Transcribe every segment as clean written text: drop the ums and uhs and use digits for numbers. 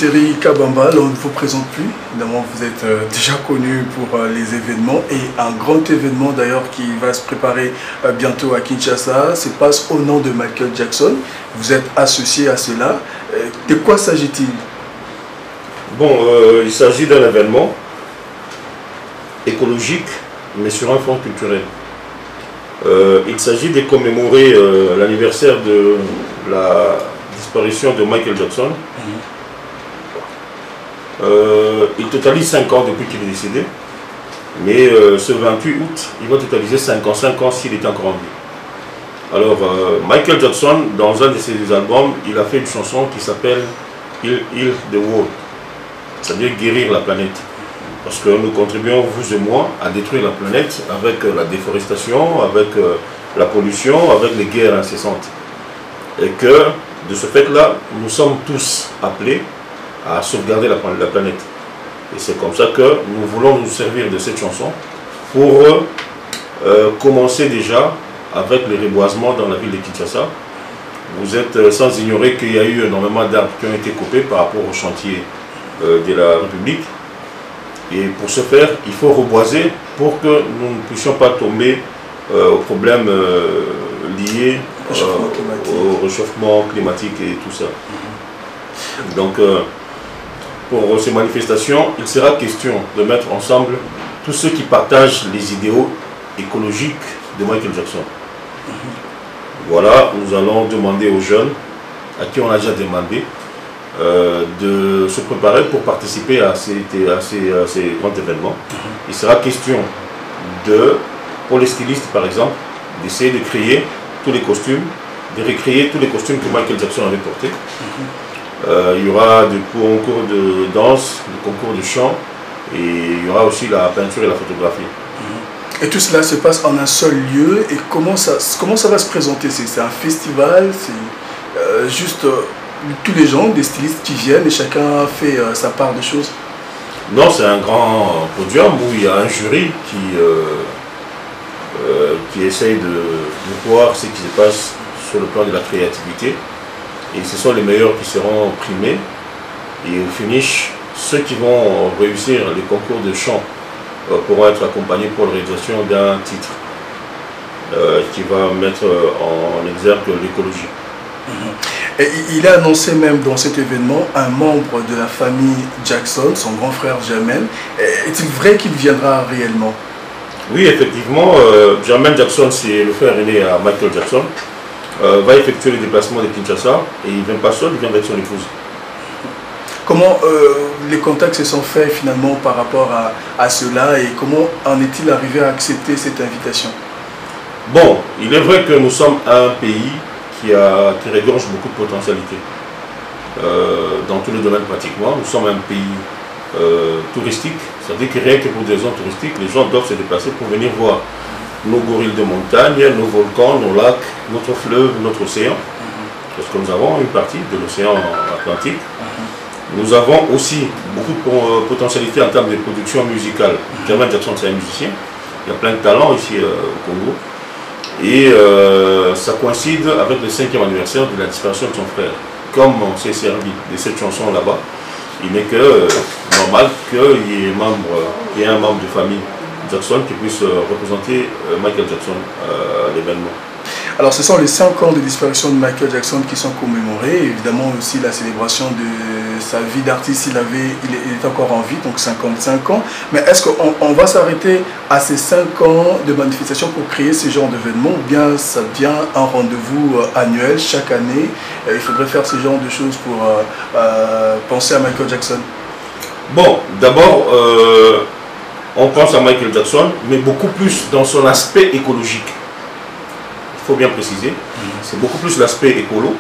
Terry Kabamba, on ne vous présente plus. Évidemment, vous êtes déjà connu pour les événements et un grand événement d'ailleurs qui va se préparer bientôt à Kinshasa se passe au nom de Michael Jackson. Vous êtes associé à cela. De quoi s'agit-il? Bon, il s'agit d'un événement écologique, mais sur un fond culturel. Il s'agit de commémorer l'anniversaire de la disparition de Michael Jackson. Il totalise 5 ans depuis qu'il est décédé, mais ce 28 août, il va totaliser 5 ans s'il est encore en vie. Alors, Michael Jackson, dans un de ses albums, il a fait une chanson qui s'appelle Heal the World, c'est-à-dire guérir la planète. Parce que nous contribuons, vous et moi, à détruire la planète avec la déforestation, avec la pollution, avec les guerres incessantes. Et que, de ce fait-là, nous sommes tous appelés à sauvegarder la planète. Et c'est comme ça que nous voulons nous servir de cette chanson pour commencer déjà avec le reboisement dans la ville de Kinshasa. Vous êtes sans ignorer qu'il y a eu énormément d'arbres qui ont été coupés par rapport au chantier de la République. Et pour ce faire, il faut reboiser pour que nous ne puissions pas tomber aux problèmes liés au réchauffement climatique et tout ça. Donc, pour ces manifestations, il sera question de mettre ensemble tous ceux qui partagent les idéaux écologiques de Michael Jackson. Voilà, nous allons demander aux jeunes, à qui on a déjà demandé, de se préparer pour participer à ces grands événements. Il sera question pour les stylistes par exemple, d'essayer de créer tous les costumes, de recréer tous les costumes que Michael Jackson avait portés. Il y aura des concours de danse, des concours de chant, et il y aura aussi la peinture et la photographie. Et tout cela se passe en un seul lieu. Et comment ça va se présenter? C'est un festival? C'est juste tous les gens, des stylistes qui viennent et chacun fait sa part de choses? Non, c'est un grand podium où il y a un jury qui essaye de voir ce qui se passe sur le plan de la créativité. Et ce sont les meilleurs qui seront primés. Et au finish, ceux qui vont réussir les concours de chant pourront être accompagnés pour la réalisation d'un titre qui va mettre en exergue l'écologie. Et il a annoncé même dans cet événement un membre de la famille Jackson, son grand frère Jermaine. Est-il vrai qu'il viendra réellement? Oui, effectivement, Jermaine Jackson, c'est le frère aîné à Michael Jackson, va effectuer le déplacement de Kinshasa et il ne vient pas seul, il vient avec son épouse. Comment les contacts se sont faits finalement par rapport à cela et comment en est-il arrivé à accepter cette invitation? Bon, il est vrai que nous sommes un pays qui regorge beaucoup de potentialités dans tous les domaines pratiquement. Nous sommes un pays touristique, c'est-à-dire que rien que pour des zones touristiques, les gens doivent se déplacer pour venir voir nos gorilles de montagne, nos volcans, nos lacs, notre fleuve, notre océan, parce que nous avons une partie de l'océan Atlantique. Nous avons aussi beaucoup de potentialités en termes de production musicale. Jermaine Jackson, c'est un musicien, il y a plein de talents ici au Congo. Et ça coïncide avec le 5e anniversaire de la disparition de son frère. Comme on s'est servi de cette chanson là-bas, il n'est que normal qu'il y ait un membre de famille Jackson qui puisse représenter Michael Jackson à l'événement. Alors ce sont les 5 ans de disparition de Michael Jackson qui sont commémorés, évidemment aussi la célébration de sa vie d'artiste, il est encore en vie, donc 55 ans. Mais est-ce qu'on va s'arrêter à ces 5 ans de manifestation pour créer ce genre d'événement, ou bien ça devient un rendez-vous annuel, chaque année? Il faudrait faire ce genre de choses pour penser à Michael Jackson. Bon, d'abord, on pense à Michael Jackson, mais beaucoup plus dans son aspect écologique. Il faut bien préciser, c'est beaucoup plus l'aspect écolo.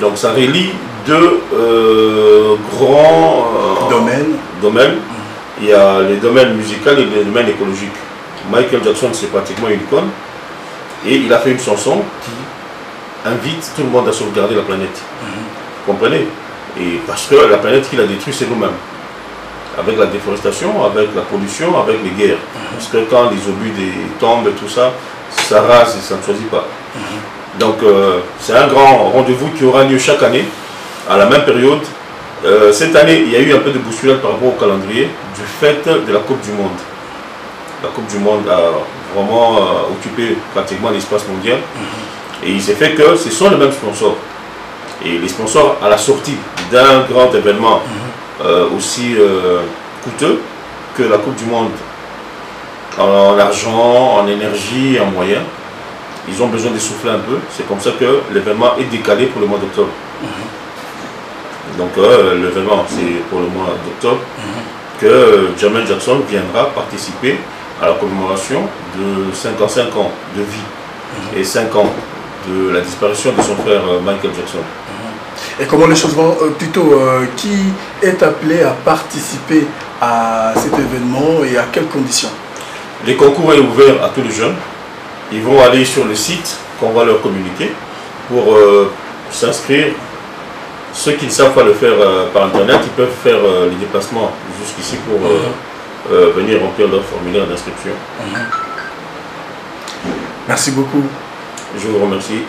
Donc ça relie deux grands domaines. Il y a les domaines musicaux et les domaines écologiques. Michael Jackson, c'est pratiquement une icône. Et il a fait une chanson qui invite tout le monde à sauvegarder la planète. Vous comprenez? Et parce que la planète qu'il a détruite, c'est nous-mêmes. Avec la déforestation, avec la pollution, avec les guerres. Parce que quand les obus tombent et tout ça, ça rase et ça ne choisit pas. Donc c'est un grand rendez-vous qui aura lieu chaque année, à la même période, Cette année, il y a eu un peu de bousculade par rapport au calendrier du fait de la Coupe du Monde. La Coupe du Monde a vraiment occupé pratiquement l'espace mondial. Et il s'est fait que ce sont les mêmes sponsors. Et les sponsors, à la sortie d'un grand événement aussi coûteux que la Coupe du Monde, en argent, en énergie, en moyens, ils ont besoin de souffler un peu. C'est comme ça que l'événement est décalé pour le mois d'octobre. Donc l'événement, c'est pour le mois d'octobre que Jermaine Jackson viendra participer à la commémoration de 55 ans de vie et 5 ans de la disparition de son frère Michael Jackson. Et comment les choses vont plutôt qui est appelé à participer à cet événement et à quelles conditions? Les concours est ouvert à tous les jeunes. Ils vont aller sur le site qu'on va leur communiquer pour s'inscrire. Ceux qui ne savent pas le faire par internet, ils peuvent faire les déplacements jusqu'ici pour venir remplir leur formulaire d'inscription. Merci beaucoup. Je vous remercie.